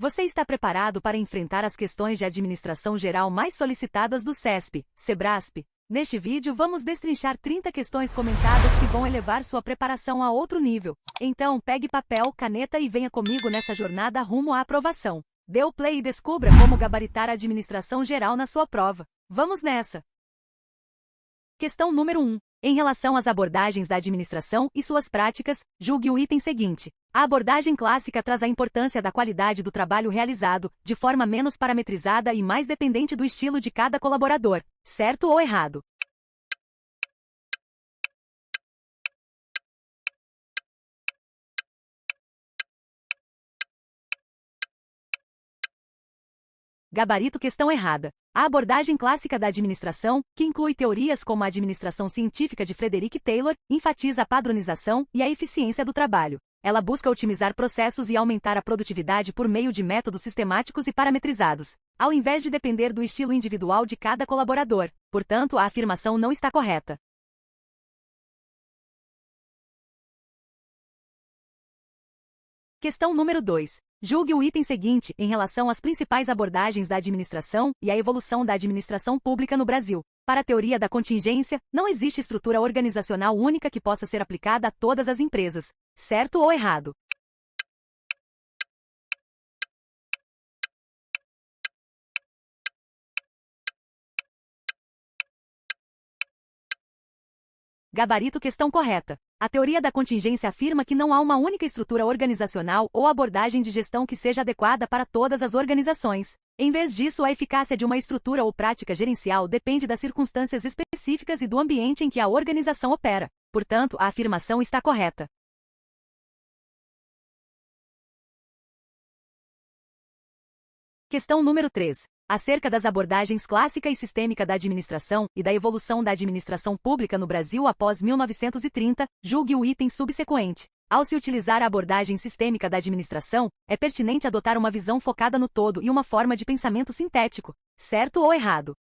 Você está preparado para enfrentar as questões de administração geral mais solicitadas do CESP, SEBRASP? Neste vídeo vamos destrinchar 30 questões comentadas que vão elevar sua preparação a outro nível. Então, pegue papel, caneta e venha comigo nessa jornada rumo à aprovação. Dê o play e descubra como gabaritar a administração geral na sua prova. Vamos nessa! Questão número 1. Em relação às abordagens da administração e suas práticas, julgue o item seguinte. A abordagem clássica traz a importância da qualidade do trabalho realizado, de forma menos parametrizada e mais dependente do estilo de cada colaborador. Certo ou errado? Gabarito questão errada. A abordagem clássica da administração, que inclui teorias como a administração científica de Frederick Taylor, enfatiza a padronização e a eficiência do trabalho. Ela busca otimizar processos e aumentar a produtividade por meio de métodos sistemáticos e parametrizados, ao invés de depender do estilo individual de cada colaborador. Portanto, a afirmação não está correta. Questão número 2. Julgue o item seguinte em relação às principais abordagens da administração e à evolução da administração pública no Brasil. Para a teoria da contingência, não existe estrutura organizacional única que possa ser aplicada a todas as empresas. Certo ou errado? Gabarito questão correta. A teoria da contingência afirma que não há uma única estrutura organizacional ou abordagem de gestão que seja adequada para todas as organizações. Em vez disso, a eficácia de uma estrutura ou prática gerencial depende das circunstâncias específicas e do ambiente em que a organização opera. Portanto, a afirmação está correta. Questão número 3. Acerca das abordagens clássica e sistêmica da administração e da evolução da administração pública no Brasil após 1930, julgue o item subsequente. Ao se utilizar a abordagem sistêmica da administração, é pertinente adotar uma visão focada no todo e uma forma de pensamento sintético. Certo ou errado?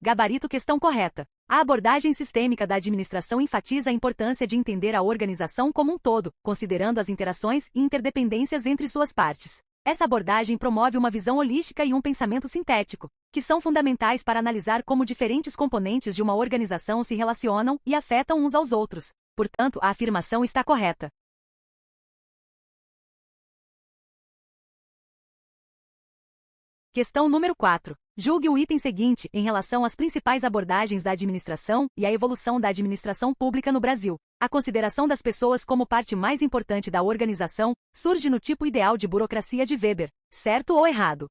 Gabarito questão correta. A abordagem sistêmica da administração enfatiza a importância de entender a organização como um todo, considerando as interações e interdependências entre suas partes. Essa abordagem promove uma visão holística e um pensamento sintético, que são fundamentais para analisar como diferentes componentes de uma organização se relacionam e afetam uns aos outros. Portanto, a afirmação está correta. Questão número 4. Julgue o item seguinte em relação às principais abordagens da administração e à evolução da administração pública no Brasil. A consideração das pessoas como parte mais importante da organização surge no tipo ideal de burocracia de Weber. Certo ou errado?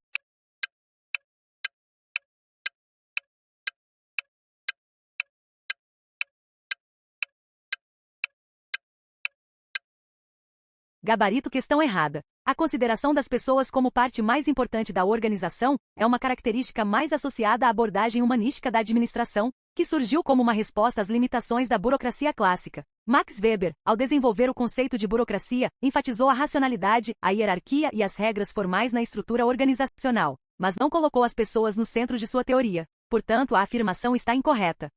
Gabarito questão errada. A consideração das pessoas como parte mais importante da organização é uma característica mais associada à abordagem humanística da administração, que surgiu como uma resposta às limitações da burocracia clássica. Max Weber, ao desenvolver o conceito de burocracia, enfatizou a racionalidade, a hierarquia e as regras formais na estrutura organizacional, mas não colocou as pessoas no centro de sua teoria. Portanto, a afirmação está incorreta.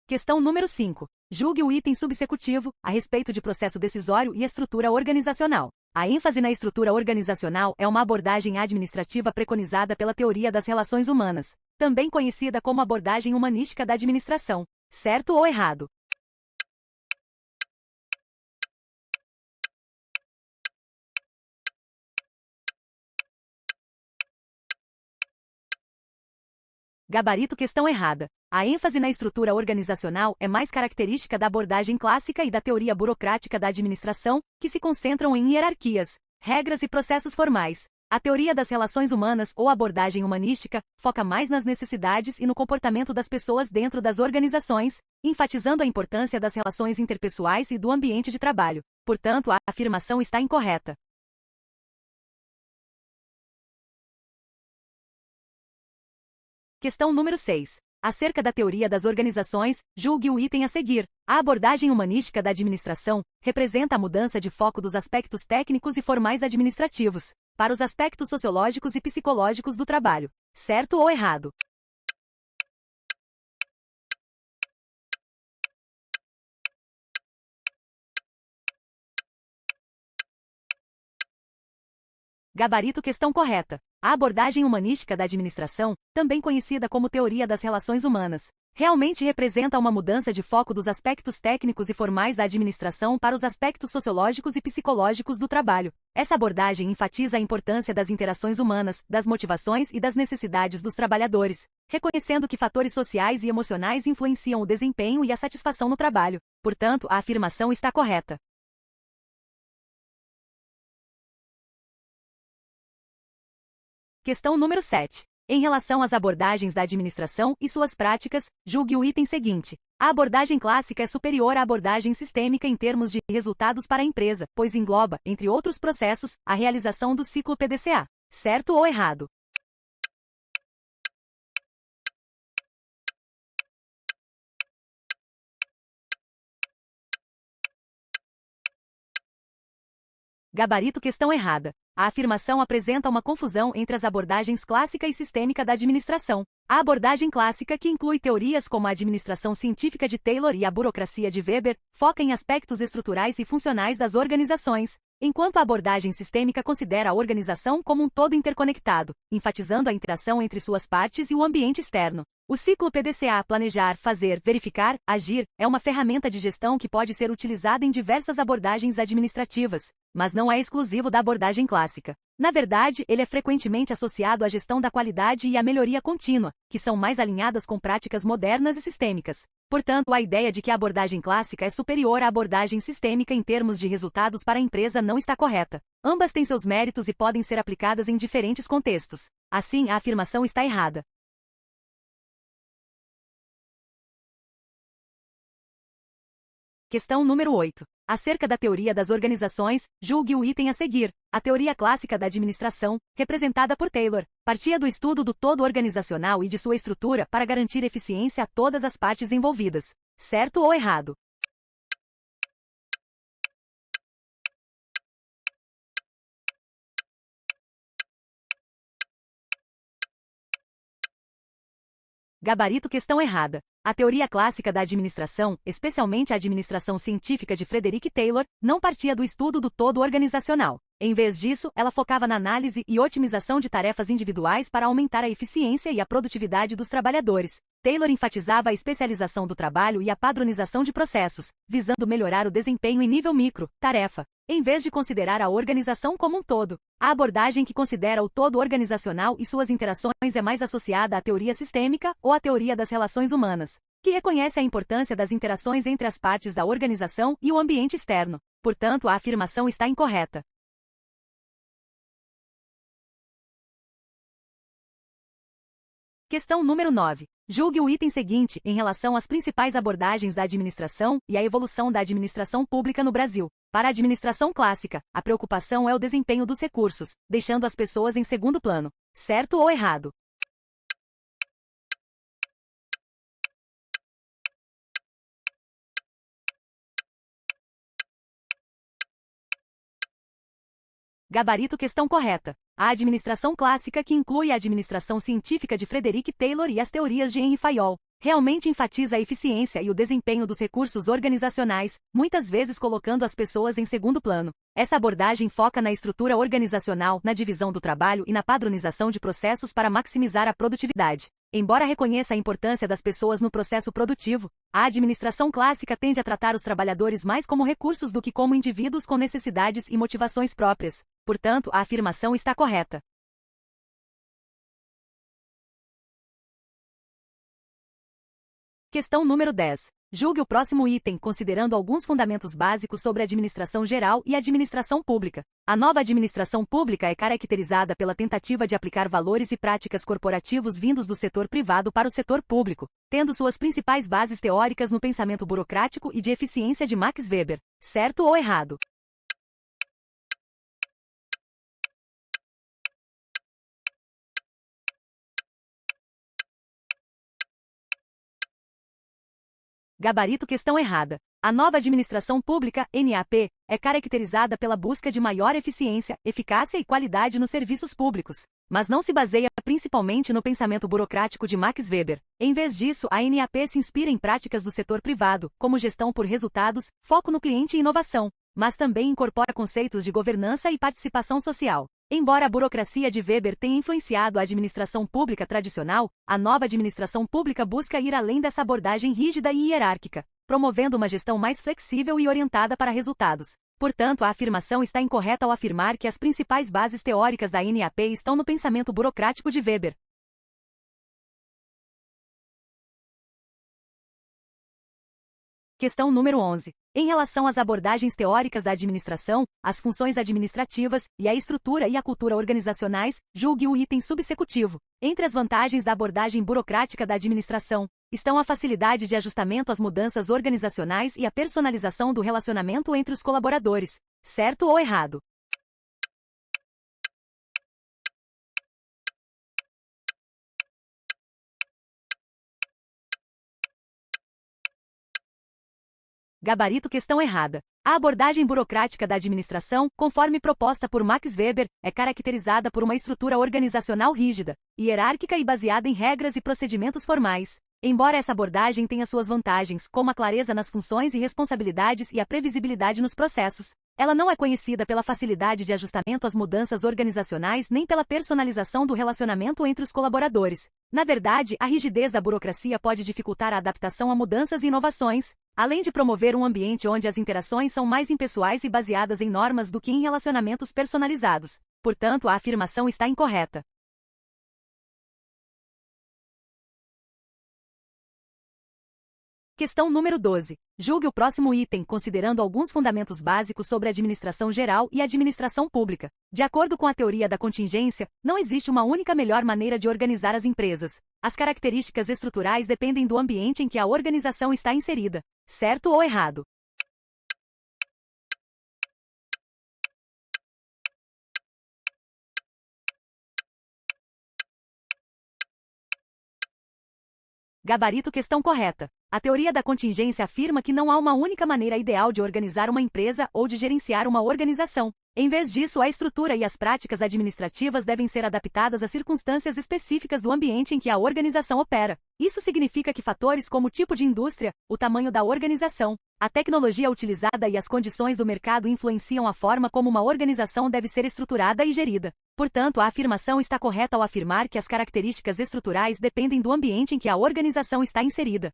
Questão número 5. Julgue o item subsecutivo, a respeito de processo decisório e estrutura organizacional. A ênfase na estrutura organizacional é uma abordagem administrativa preconizada pela teoria das relações humanas, também conhecida como abordagem humanística da administração. Certo ou errado? Gabarito questão errada. A ênfase na estrutura organizacional é mais característica da abordagem clássica e da teoria burocrática da administração, que se concentram em hierarquias, regras e processos formais. A teoria das relações humanas ou abordagem humanística foca mais nas necessidades e no comportamento das pessoas dentro das organizações, enfatizando a importância das relações interpessoais e do ambiente de trabalho. Portanto, a afirmação está incorreta. Questão número 6. Acerca da teoria das organizações, julgue o item a seguir. A abordagem humanística da administração representa a mudança de foco dos aspectos técnicos e formais administrativos, para os aspectos sociológicos e psicológicos do trabalho. Certo ou errado? Gabarito questão correta. A abordagem humanística da administração, também conhecida como teoria das relações humanas, realmente representa uma mudança de foco dos aspectos técnicos e formais da administração para os aspectos sociológicos e psicológicos do trabalho. Essa abordagem enfatiza a importância das interações humanas, das motivações e das necessidades dos trabalhadores, reconhecendo que fatores sociais e emocionais influenciam o desempenho e a satisfação no trabalho. Portanto, a afirmação está correta. Questão número 7. Em relação às abordagens da administração e suas práticas, julgue o item seguinte. A abordagem clássica é superior à abordagem sistêmica em termos de resultados para a empresa, pois engloba, entre outros processos, a realização do ciclo PDCA. Certo ou errado? Gabarito questão errada. A afirmação apresenta uma confusão entre as abordagens clássica e sistêmica da administração. A abordagem clássica, que inclui teorias como a administração científica de Taylor e a burocracia de Weber, foca em aspectos estruturais e funcionais das organizações, enquanto a abordagem sistêmica considera a organização como um todo interconectado, enfatizando a interação entre suas partes e o ambiente externo. O ciclo PDCA, planejar, fazer, verificar, agir, é uma ferramenta de gestão que pode ser utilizada em diversas abordagens administrativas, mas não é exclusivo da abordagem clássica. Na verdade, ele é frequentemente associado à gestão da qualidade e à melhoria contínua, que são mais alinhadas com práticas modernas e sistêmicas. Portanto, a ideia de que a abordagem clássica é superior à abordagem sistêmica em termos de resultados para a empresa não está correta. Ambas têm seus méritos e podem ser aplicadas em diferentes contextos. Assim, a afirmação está errada. Questão número 8. Acerca da teoria das organizações, julgue o item a seguir. A teoria clássica da administração, representada por Taylor, partia do estudo do todo organizacional e de sua estrutura para garantir eficiência a todas as partes envolvidas. Certo ou errado? Gabarito questão errada. A teoria clássica da administração, especialmente a administração científica de Frederick Taylor, não partia do estudo do todo organizacional. Em vez disso, ela focava na análise e otimização de tarefas individuais para aumentar a eficiência e a produtividade dos trabalhadores. Taylor enfatizava a especialização do trabalho e a padronização de processos, visando melhorar o desempenho em nível micro, tarefa, em vez de considerar a organização como um todo. A abordagem que considera o todo organizacional e suas interações é mais associada à teoria sistêmica ou à teoria das relações humanas, que reconhece a importância das interações entre as partes da organização e o ambiente externo. Portanto, a afirmação está incorreta. Questão número 9. Julgue o item seguinte em relação às principais abordagens da administração e à evolução da administração pública no Brasil. Para a administração clássica, a preocupação é o desempenho dos recursos, deixando as pessoas em segundo plano. Certo ou errado? Gabarito questão correta. A administração clássica, que inclui a administração científica de Frederick Taylor e as teorias de Henry Fayol, realmente enfatiza a eficiência e o desempenho dos recursos organizacionais, muitas vezes colocando as pessoas em segundo plano. Essa abordagem foca na estrutura organizacional, na divisão do trabalho e na padronização de processos para maximizar a produtividade. Embora reconheça a importância das pessoas no processo produtivo, a administração clássica tende a tratar os trabalhadores mais como recursos do que como indivíduos com necessidades e motivações próprias. Portanto, a afirmação está correta. Questão número 10. Julgue o próximo item considerando alguns fundamentos básicos sobre administração geral e administração pública. A nova administração pública é caracterizada pela tentativa de aplicar valores e práticas corporativos vindos do setor privado para o setor público, tendo suas principais bases teóricas no pensamento burocrático e de eficiência de Max Weber. Certo ou errado? Gabarito questão errada. A nova administração pública, NAP, é caracterizada pela busca de maior eficiência, eficácia e qualidade nos serviços públicos, mas não se baseia principalmente no pensamento burocrático de Max Weber. Em vez disso, a NAP se inspira em práticas do setor privado, como gestão por resultados, foco no cliente e inovação, mas também incorpora conceitos de governança e participação social. Embora a burocracia de Weber tenha influenciado a administração pública tradicional, a nova administração pública busca ir além dessa abordagem rígida e hierárquica, promovendo uma gestão mais flexível e orientada para resultados. Portanto, a afirmação está incorreta ao afirmar que as principais bases teóricas da NAP estão no pensamento burocrático de Weber. Questão número 11. Em relação às abordagens teóricas da administração, as funções administrativas e a estrutura e a cultura organizacionais, julgue o item subsecutivo. Entre as vantagens da abordagem burocrática da administração, estão a facilidade de ajustamento às mudanças organizacionais e a personalização do relacionamento entre os colaboradores. Certo ou errado? Gabarito questão errada. A abordagem burocrática da administração, conforme proposta por Max Weber, é caracterizada por uma estrutura organizacional rígida, hierárquica e baseada em regras e procedimentos formais. Embora essa abordagem tenha suas vantagens, como a clareza nas funções e responsabilidades e a previsibilidade nos processos, ela não é conhecida pela facilidade de ajustamento às mudanças organizacionais nem pela personalização do relacionamento entre os colaboradores. Na verdade, a rigidez da burocracia pode dificultar a adaptação a mudanças e inovações, além de promover um ambiente onde as interações são mais impessoais e baseadas em normas do que em relacionamentos personalizados. Portanto, a afirmação está incorreta. Questão número 12. Julgue o próximo item considerando alguns fundamentos básicos sobre administração geral e administração pública. De acordo com a teoria da contingência, não existe uma única melhor maneira de organizar as empresas. As características estruturais dependem do ambiente em que a organização está inserida. Certo ou errado? Gabarito questão correta. A teoria da contingência afirma que não há uma única maneira ideal de organizar uma empresa ou de gerenciar uma organização. Em vez disso, a estrutura e as práticas administrativas devem ser adaptadas às circunstâncias específicas do ambiente em que a organização opera. Isso significa que fatores como o tipo de indústria, o tamanho da organização, a tecnologia utilizada e as condições do mercado influenciam a forma como uma organização deve ser estruturada e gerida. Portanto, a afirmação está correta ao afirmar que as características estruturais dependem do ambiente em que a organização está inserida.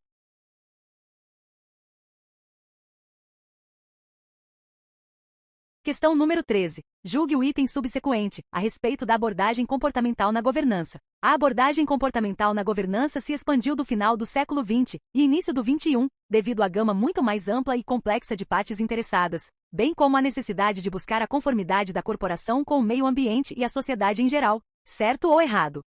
Questão número 13. Julgue o item subsequente, a respeito da abordagem comportamental na governança. A abordagem comportamental na governança se expandiu do final do século XX e início do XXI, devido à gama muito mais ampla e complexa de partes interessadas, bem como à necessidade de buscar a conformidade da corporação com o meio ambiente e a sociedade em geral. Certo ou errado?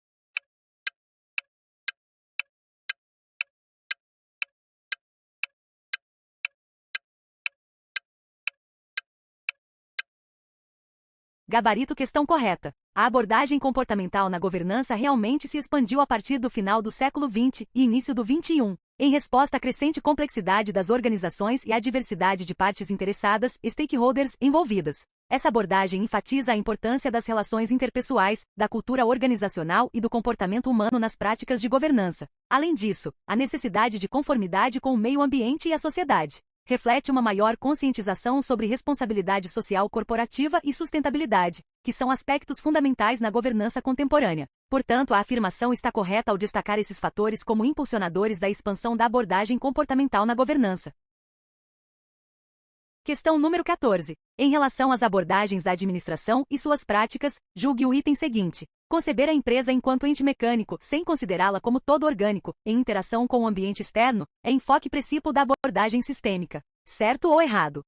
Gabarito questão correta. A abordagem comportamental na governança realmente se expandiu a partir do final do século XX e início do XXI, em resposta à crescente complexidade das organizações e à diversidade de partes interessadas, stakeholders, envolvidas. Essa abordagem enfatiza a importância das relações interpessoais, da cultura organizacional e do comportamento humano nas práticas de governança. Além disso, a necessidade de conformidade com o meio ambiente e a sociedade reflete uma maior conscientização sobre responsabilidade social corporativa e sustentabilidade, que são aspectos fundamentais na governança contemporânea. Portanto, a afirmação está correta ao destacar esses fatores como impulsionadores da expansão da abordagem comportamental na governança. Questão número 14. Em relação às abordagens da administração e suas práticas, julgue o item seguinte. Conceber a empresa enquanto ente mecânico, sem considerá-la como todo orgânico, em interação com o ambiente externo, é enfoque princípio da abordagem sistêmica. Certo ou errado?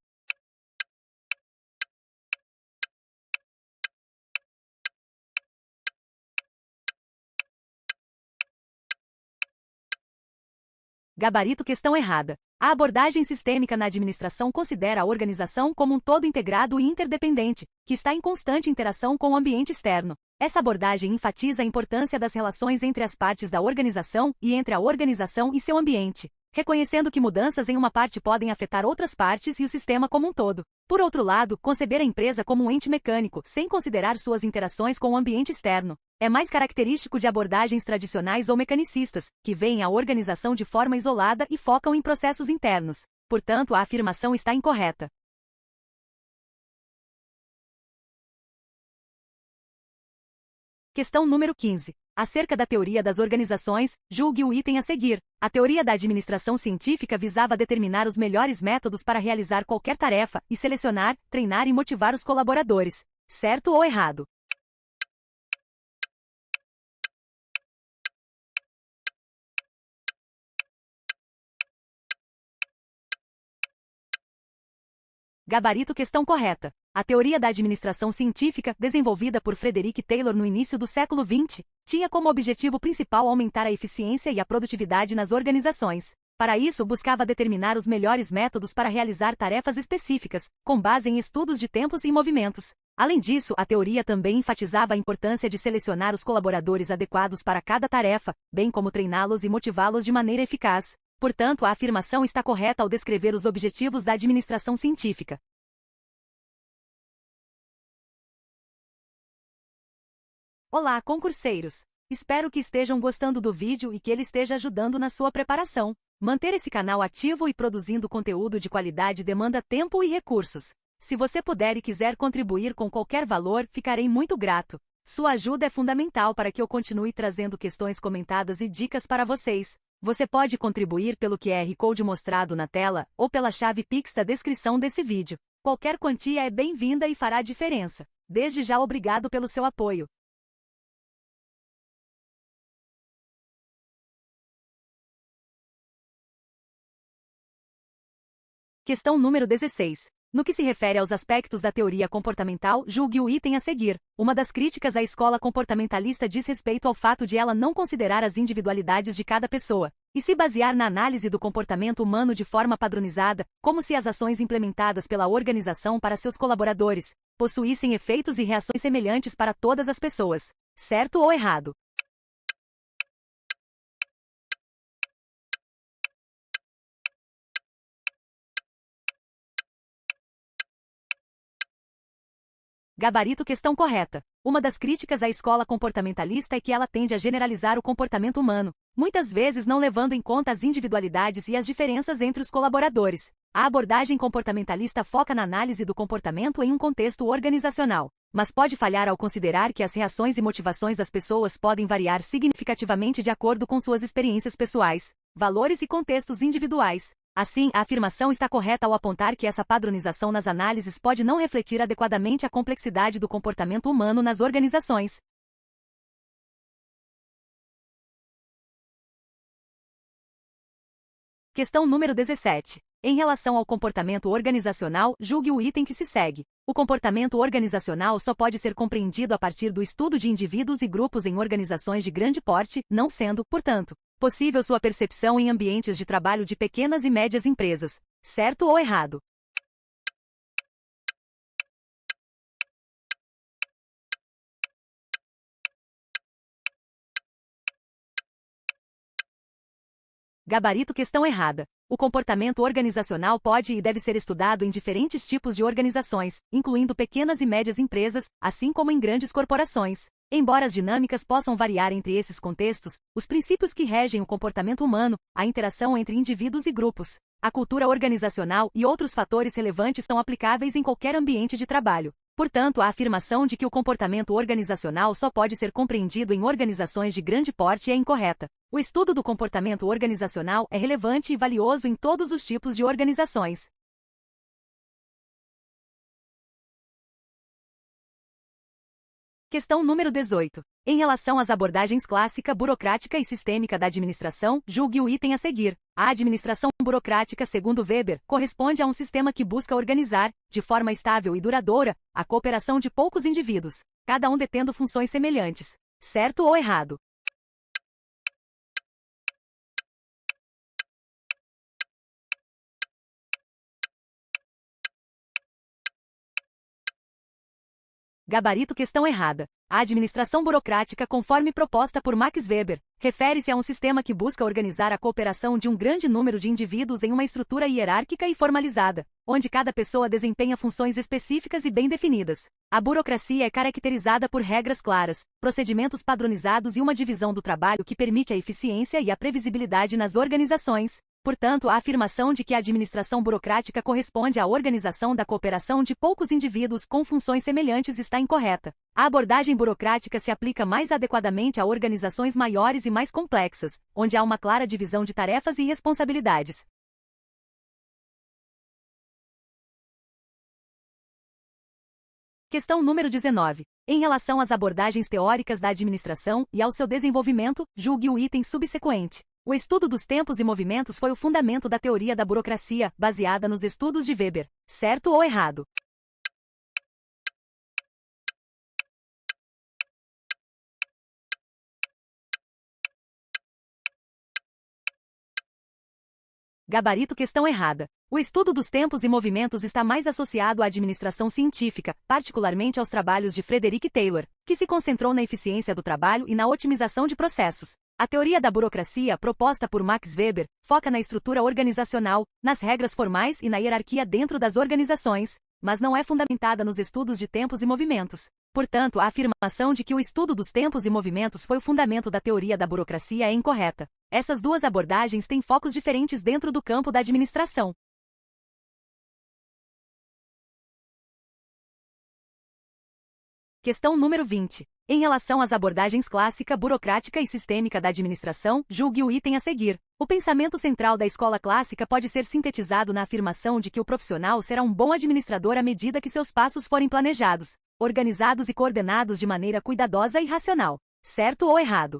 Gabarito questão errada. A abordagem sistêmica na administração considera a organização como um todo integrado e interdependente, que está em constante interação com o ambiente externo. Essa abordagem enfatiza a importância das relações entre as partes da organização e entre a organização e seu ambiente. reconhecendo que mudanças em uma parte podem afetar outras partes e o sistema como um todo. Por outro lado, conceber a empresa como um ente mecânico, sem considerar suas interações com o ambiente externo, é mais característico de abordagens tradicionais ou mecanicistas, que veem a organização de forma isolada e focam em processos internos. Portanto, a afirmação está incorreta. Questão número 15. Acerca da teoria das organizações, julgue o item a seguir. A teoria da administração científica visava determinar os melhores métodos para realizar qualquer tarefa e selecionar, treinar e motivar os colaboradores. Certo ou errado? Gabarito questão correta. A teoria da administração científica, desenvolvida por Frederick Taylor no início do século XX, tinha como objetivo principal aumentar a eficiência e a produtividade nas organizações. Para isso, buscava determinar os melhores métodos para realizar tarefas específicas, com base em estudos de tempos e movimentos. Além disso, a teoria também enfatizava a importância de selecionar os colaboradores adequados para cada tarefa, bem como treiná-los e motivá-los de maneira eficaz. Portanto, a afirmação está correta ao descrever os objetivos da administração científica. Olá, concurseiros! Espero que estejam gostando do vídeo e que ele esteja ajudando na sua preparação. Manter esse canal ativo e produzindo conteúdo de qualidade demanda tempo e recursos. Se você puder e quiser contribuir com qualquer valor, ficarei muito grato. Sua ajuda é fundamental para que eu continue trazendo questões comentadas e dicas para vocês. Você pode contribuir pelo QR Code mostrado na tela ou pela chave Pix da descrição desse vídeo. Qualquer quantia é bem-vinda e fará diferença. Desde já, obrigado pelo seu apoio. Questão número 16. No que se refere aos aspectos da teoria comportamental, julgue o item a seguir. Uma das críticas à escola comportamentalista diz respeito ao fato de ela não considerar as individualidades de cada pessoa, e se basear na análise do comportamento humano de forma padronizada, como se as ações implementadas pela organização para seus colaboradores possuíssem efeitos e reações semelhantes para todas as pessoas. Certo ou errado? Gabarito questão correta. Uma das críticas à escola comportamentalista é que ela tende a generalizar o comportamento humano, muitas vezes não levando em conta as individualidades e as diferenças entre os colaboradores. A abordagem comportamentalista foca na análise do comportamento em um contexto organizacional, mas pode falhar ao considerar que as reações e motivações das pessoas podem variar significativamente de acordo com suas experiências pessoais, valores e contextos individuais. Assim, a afirmação está correta ao apontar que essa padronização nas análises pode não refletir adequadamente a complexidade do comportamento humano nas organizações. Questão número 17. Em relação ao comportamento organizacional, julgue o item que se segue. O comportamento organizacional só pode ser compreendido a partir do estudo de indivíduos e grupos em organizações de grande porte, não sendo, portanto, possível sua percepção em ambientes de trabalho de pequenas e médias empresas. Certo ou errado? Gabarito questão errada. O comportamento organizacional pode e deve ser estudado em diferentes tipos de organizações, incluindo pequenas e médias empresas, assim como em grandes corporações. Embora as dinâmicas possam variar entre esses contextos, os princípios que regem o comportamento humano, a interação entre indivíduos e grupos, a cultura organizacional e outros fatores relevantes são aplicáveis em qualquer ambiente de trabalho. Portanto, a afirmação de que o comportamento organizacional só pode ser compreendido em organizações de grande porte é incorreta. O estudo do comportamento organizacional é relevante e valioso em todos os tipos de organizações. Questão número 18. Em relação às abordagens clássica, burocrática e sistêmica da administração, julgue o item a seguir. A administração burocrática, segundo Weber, corresponde a um sistema que busca organizar, de forma estável e duradoura, a cooperação de poucos indivíduos, cada um detendo funções semelhantes. Certo ou errado? Gabarito questão errada. A administração burocrática, conforme proposta por Max Weber, refere-se a um sistema que busca organizar a cooperação de um grande número de indivíduos em uma estrutura hierárquica e formalizada, onde cada pessoa desempenha funções específicas e bem definidas. A burocracia é caracterizada por regras claras, procedimentos padronizados e uma divisão do trabalho que permite a eficiência e a previsibilidade nas organizações. Portanto, a afirmação de que a administração burocrática corresponde à organização da cooperação de poucos indivíduos com funções semelhantes está incorreta. A abordagem burocrática se aplica mais adequadamente a organizações maiores e mais complexas, onde há uma clara divisão de tarefas e responsabilidades. Questão número 19. Em relação às abordagens teóricas da administração e ao seu desenvolvimento, julgue o item subsequente. O estudo dos tempos e movimentos foi o fundamento da teoria da burocracia, baseada nos estudos de Weber. Certo ou errado? Gabarito questão errada. O estudo dos tempos e movimentos está mais associado à administração científica, particularmente aos trabalhos de Frederick Taylor, que se concentrou na eficiência do trabalho e na otimização de processos. A teoria da burocracia, proposta por Max Weber, foca na estrutura organizacional, nas regras formais e na hierarquia dentro das organizações, mas não é fundamentada nos estudos de tempos e movimentos. Portanto, a afirmação de que o estudo dos tempos e movimentos foi o fundamento da teoria da burocracia é incorreta. Essas duas abordagens têm focos diferentes dentro do campo da administração. Questão número 20. Em relação às abordagens clássica, burocrática e sistêmica da administração, julgue o item a seguir. O pensamento central da escola clássica pode ser sintetizado na afirmação de que o profissional será um bom administrador à medida que seus passos forem planejados, organizados e coordenados de maneira cuidadosa e racional. Certo ou errado?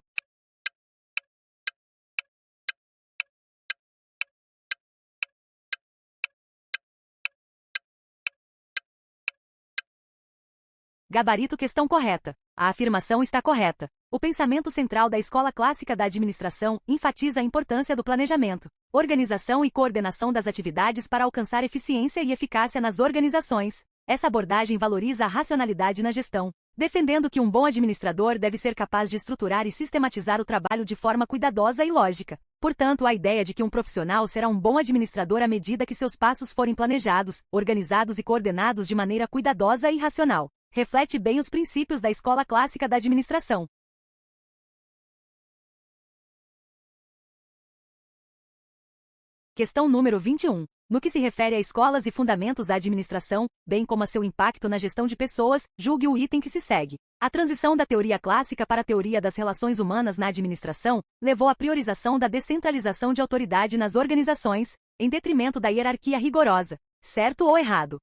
Gabarito questão correta. A afirmação está correta. O pensamento central da escola clássica da administração enfatiza a importância do planejamento, organização e coordenação das atividades para alcançar eficiência e eficácia nas organizações. Essa abordagem valoriza a racionalidade na gestão, defendendo que um bom administrador deve ser capaz de estruturar e sistematizar o trabalho de forma cuidadosa e lógica. Portanto, a ideia de que um profissional será um bom administrador à medida que seus passos forem planejados, organizados e coordenados de maneira cuidadosa e racional reflete bem os princípios da escola clássica da administração. Questão número 21. No que se refere a escolas e fundamentos da administração, bem como a seu impacto na gestão de pessoas, julgue o item que se segue. A transição da teoria clássica para a teoria das relações humanas na administração levou à priorização da descentralização de autoridade nas organizações, em detrimento da hierarquia rigorosa. Certo ou errado?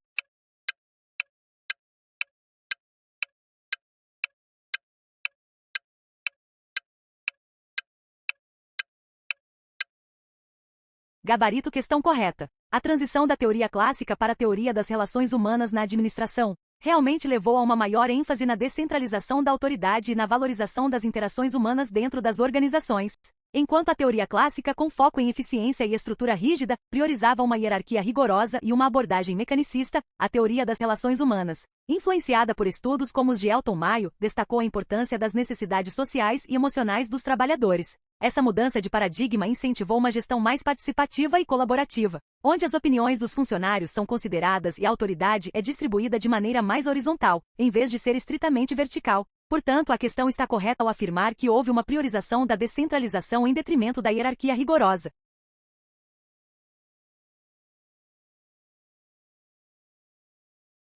Gabarito questão correta. A transição da teoria clássica para a teoria das relações humanas na administração realmente levou a uma maior ênfase na descentralização da autoridade e na valorização das interações humanas dentro das organizações. Enquanto a teoria clássica, com foco em eficiência e estrutura rígida, priorizava uma hierarquia rigorosa e uma abordagem mecanicista, a teoria das relações humanas, influenciada por estudos como os de Elton Mayo, destacou a importância das necessidades sociais e emocionais dos trabalhadores. Essa mudança de paradigma incentivou uma gestão mais participativa e colaborativa, onde as opiniões dos funcionários são consideradas e a autoridade é distribuída de maneira mais horizontal, em vez de ser estritamente vertical. Portanto, a questão está correta ao afirmar que houve uma priorização da descentralização em detrimento da hierarquia rigorosa.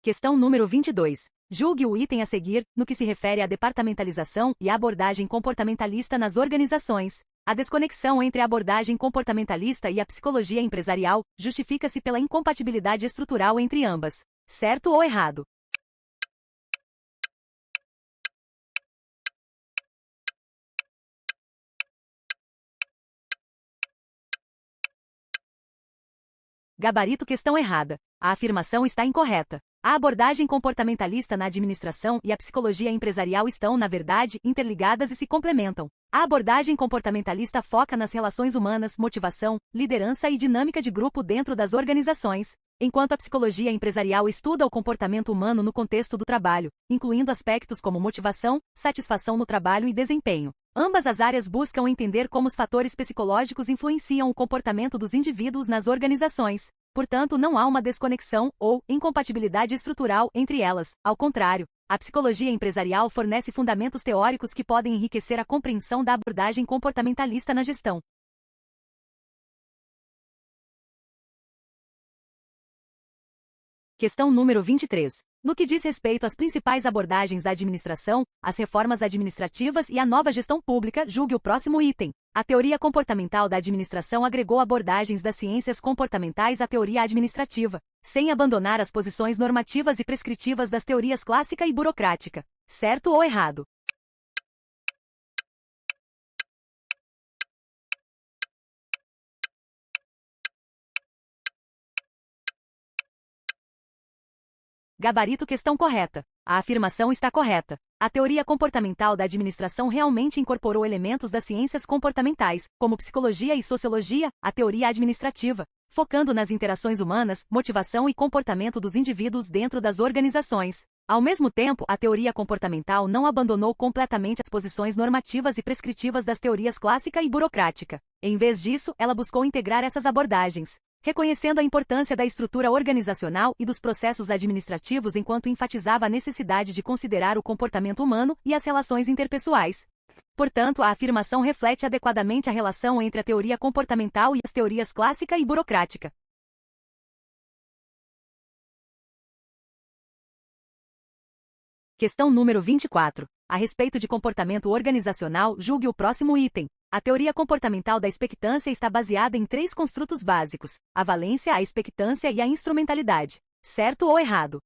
Questão número 22. Julgue o item a seguir, no que se refere à departamentalização e à abordagem comportamentalista nas organizações. A desconexão entre a abordagem comportamentalista e a psicologia empresarial justifica-se pela incompatibilidade estrutural entre ambas. Certo ou errado? Gabarito questão errada. A afirmação está incorreta. A abordagem comportamentalista na administração e a psicologia empresarial estão, na verdade, interligadas e se complementam. A abordagem comportamentalista foca nas relações humanas, motivação, liderança e dinâmica de grupo dentro das organizações, enquanto a psicologia empresarial estuda o comportamento humano no contexto do trabalho, incluindo aspectos como motivação, satisfação no trabalho e desempenho. Ambas as áreas buscam entender como os fatores psicológicos influenciam o comportamento dos indivíduos nas organizações. Portanto, não há uma desconexão ou incompatibilidade estrutural entre elas. Ao contrário, a psicologia empresarial fornece fundamentos teóricos que podem enriquecer a compreensão da abordagem comportamentalista na gestão. Questão número 23. No que diz respeito às principais abordagens da administração, as reformas administrativas e a nova gestão pública, julgue o próximo item. A teoria comportamental da administração agregou abordagens das ciências comportamentais à teoria administrativa, sem abandonar as posições normativas e prescritivas das teorias clássica e burocrática. Certo ou errado? Gabarito questão correta. A afirmação está correta. A teoria comportamental da administração realmente incorporou elementos das ciências comportamentais, como psicologia e sociologia, à teoria administrativa, focando nas interações humanas, motivação e comportamento dos indivíduos dentro das organizações. Ao mesmo tempo, a teoria comportamental não abandonou completamente as posições normativas e prescritivas das teorias clássica e burocrática. Em vez disso, ela buscou integrar essas abordagens, reconhecendo a importância da estrutura organizacional e dos processos administrativos enquanto enfatizava a necessidade de considerar o comportamento humano e as relações interpessoais. Portanto, a afirmação reflete adequadamente a relação entre a teoria comportamental e as teorias clássica e burocrática. Questão número 24. A respeito de comportamento organizacional, julgue o próximo item. A teoria comportamental da expectância está baseada em 3 construtos básicos: a valência, a expectância e a instrumentalidade. Certo ou errado?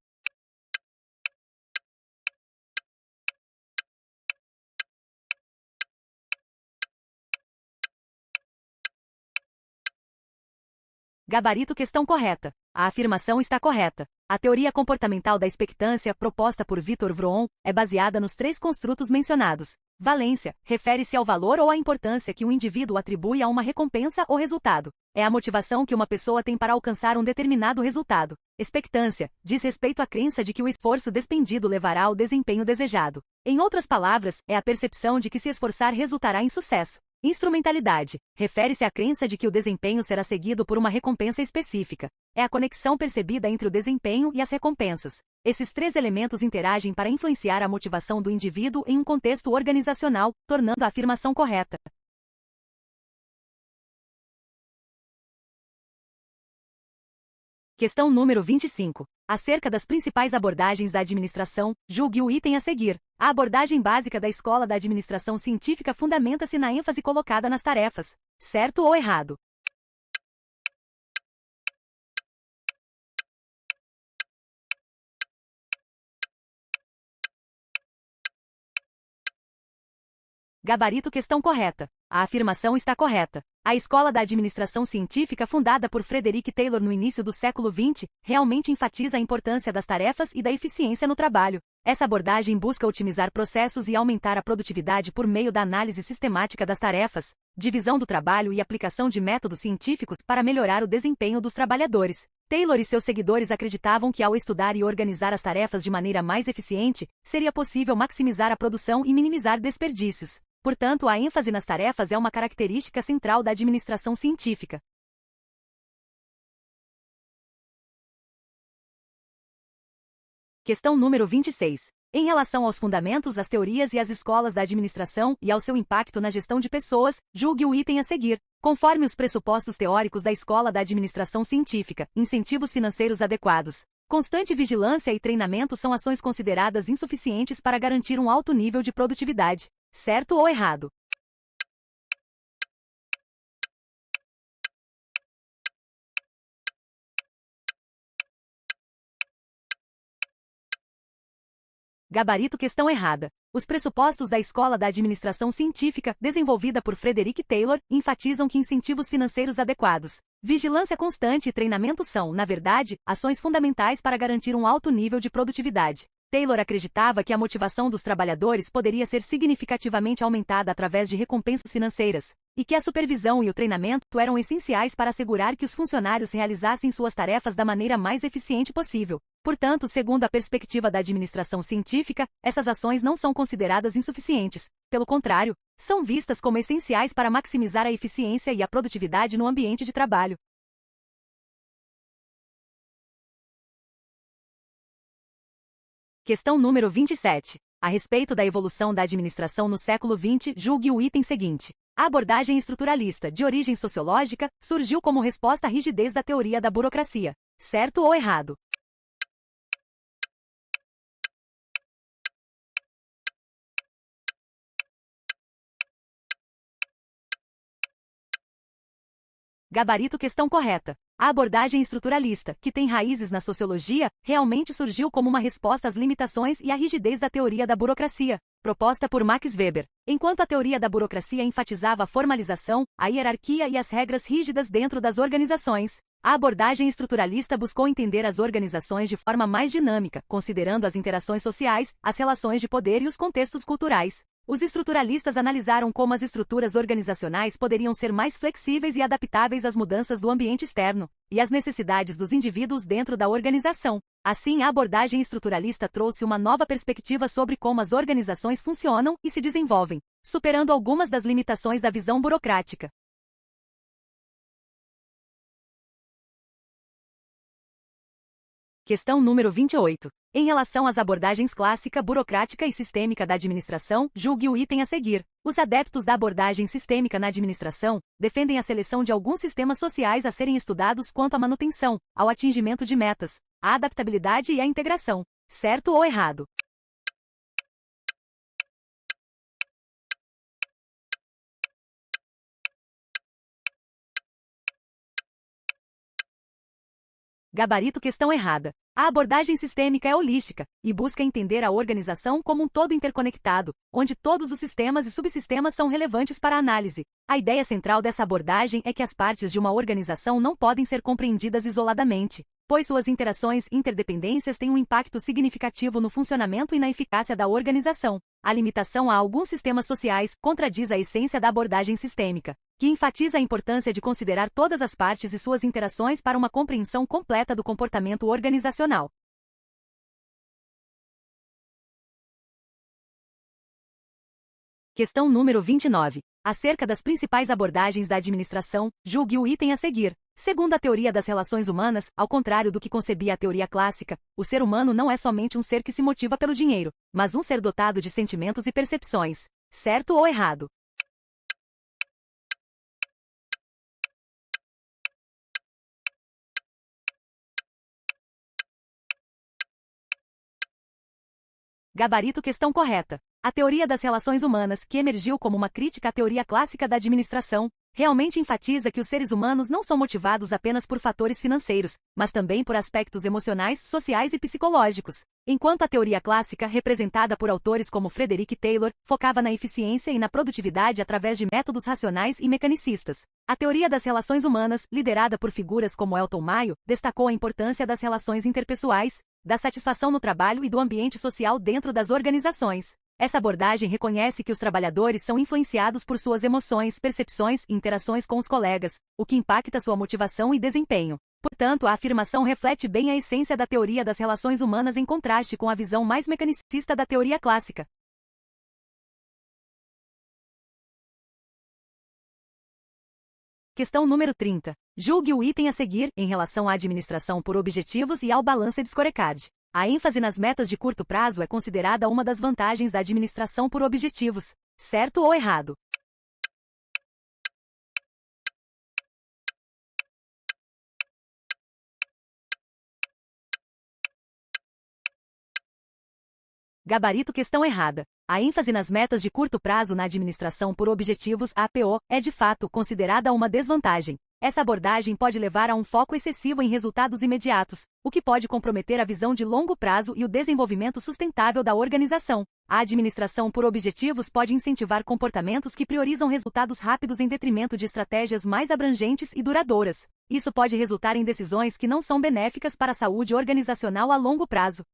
Gabarito questão correta. A afirmação está correta. A teoria comportamental da expectância, proposta por Victor Vroom, é baseada nos 3 construtos mencionados. Valência refere-se ao valor ou à importância que um indivíduo atribui a uma recompensa ou resultado. É a motivação que uma pessoa tem para alcançar um determinado resultado. Expectância diz respeito à crença de que o esforço despendido levará ao desempenho desejado. Em outras palavras, é a percepção de que se esforçar resultará em sucesso. Instrumentalidade refere-se à crença de que o desempenho será seguido por uma recompensa específica. É a conexão percebida entre o desempenho e as recompensas. Esses 3 elementos interagem para influenciar a motivação do indivíduo em um contexto organizacional, tornando a afirmação correta. Questão número 25. Acerca das principais abordagens da administração, julgue o item a seguir. A abordagem básica da escola da administração científica fundamenta-se na ênfase colocada nas tarefas. Certo ou errado? Gabarito questão correta. A afirmação está correta. A escola da administração científica fundada por Frederick Taylor no início do século XX realmente enfatiza a importância das tarefas e da eficiência no trabalho. Essa abordagem busca otimizar processos e aumentar a produtividade por meio da análise sistemática das tarefas, divisão do trabalho e aplicação de métodos científicos para melhorar o desempenho dos trabalhadores. Taylor e seus seguidores acreditavam que ao estudar e organizar as tarefas de maneira mais eficiente, seria possível maximizar a produção e minimizar desperdícios. Portanto, a ênfase nas tarefas é uma característica central da administração científica. Questão número 26. Em relação aos fundamentos, as teorias e as escolas da administração e ao seu impacto na gestão de pessoas, julgue o item a seguir. Conforme os pressupostos teóricos da escola da administração científica, incentivos financeiros adequados, constante vigilância e treinamento são ações consideradas insuficientes para garantir um alto nível de produtividade. Certo ou errado? Gabarito questão errada. Os pressupostos da escola da administração científica, desenvolvida por Frederick Taylor, enfatizam que incentivos financeiros adequados, vigilância constante e treinamento são, na verdade, ações fundamentais para garantir um alto nível de produtividade. Taylor acreditava que a motivação dos trabalhadores poderia ser significativamente aumentada através de recompensas financeiras, e que a supervisão e o treinamento eram essenciais para assegurar que os funcionários realizassem suas tarefas da maneira mais eficiente possível. Portanto, segundo a perspectiva da administração científica, essas ações não são consideradas insuficientes. Pelo contrário, são vistas como essenciais para maximizar a eficiência e a produtividade no ambiente de trabalho. Questão número 27. A respeito da evolução da administração no século XX, julgue o item seguinte. A abordagem estruturalista, de origem sociológica, surgiu como resposta à rigidez da teoria da burocracia. Certo ou errado? Gabarito questão correta. A abordagem estruturalista, que tem raízes na sociologia, realmente surgiu como uma resposta às limitações e à rigidez da teoria da burocracia, proposta por Max Weber. Enquanto a teoria da burocracia enfatizava a formalização, a hierarquia e as regras rígidas dentro das organizações, a abordagem estruturalista buscou entender as organizações de forma mais dinâmica, considerando as interações sociais, as relações de poder e os contextos culturais. Os estruturalistas analisaram como as estruturas organizacionais poderiam ser mais flexíveis e adaptáveis às mudanças do ambiente externo e às necessidades dos indivíduos dentro da organização. Assim, a abordagem estruturalista trouxe uma nova perspectiva sobre como as organizações funcionam e se desenvolvem, superando algumas das limitações da visão burocrática. Questão número 28. Em relação às abordagens clássica, burocrática e sistêmica da administração, julgue o item a seguir. Os adeptos da abordagem sistêmica na administração defendem a seleção de alguns sistemas sociais a serem estudados quanto à manutenção, ao atingimento de metas, à adaptabilidade e à integração. Certo ou errado? Gabarito questão errada. A abordagem sistêmica é holística e busca entender a organização como um todo interconectado, onde todos os sistemas e subsistemas são relevantes para a análise. A ideia central dessa abordagem é que as partes de uma organização não podem ser compreendidas isoladamente, pois suas interações e interdependências têm um impacto significativo no funcionamento e na eficácia da organização. A limitação a alguns sistemas sociais contradiz a essência da abordagem sistêmica, que enfatiza a importância de considerar todas as partes e suas interações para uma compreensão completa do comportamento organizacional. Questão número 29. Acerca das principais abordagens da administração, julgue o item a seguir. Segundo a teoria das relações humanas, ao contrário do que concebia a teoria clássica, o ser humano não é somente um ser que se motiva pelo dinheiro, mas um ser dotado de sentimentos e percepções. Certo ou errado? Gabarito questão correta. A teoria das relações humanas, que emergiu como uma crítica à teoria clássica da administração, realmente enfatiza que os seres humanos não são motivados apenas por fatores financeiros, mas também por aspectos emocionais, sociais e psicológicos. Enquanto a teoria clássica, representada por autores como Frederick Taylor, focava na eficiência e na produtividade através de métodos racionais e mecanicistas, a teoria das relações humanas, liderada por figuras como Elton Mayo, destacou a importância das relações interpessoais, da satisfação no trabalho e do ambiente social dentro das organizações. Essa abordagem reconhece que os trabalhadores são influenciados por suas emoções, percepções e interações com os colegas, o que impacta sua motivação e desempenho. Portanto, a afirmação reflete bem a essência da teoria das relações humanas em contraste com a visão mais mecanicista da teoria clássica. Questão número 30. Julgue o item a seguir em relação à administração por objetivos e ao Balanced Scorecard. A ênfase nas metas de curto prazo é considerada uma das vantagens da administração por objetivos. Certo ou errado? Gabarito questão errada. A ênfase nas metas de curto prazo na administração por objetivos APO é de fato considerada uma desvantagem. Essa abordagem pode levar a um foco excessivo em resultados imediatos, o que pode comprometer a visão de longo prazo e o desenvolvimento sustentável da organização. A administração por objetivos pode incentivar comportamentos que priorizam resultados rápidos em detrimento de estratégias mais abrangentes e duradouras. Isso pode resultar em decisões que não são benéficas para a saúde organizacional a longo prazo.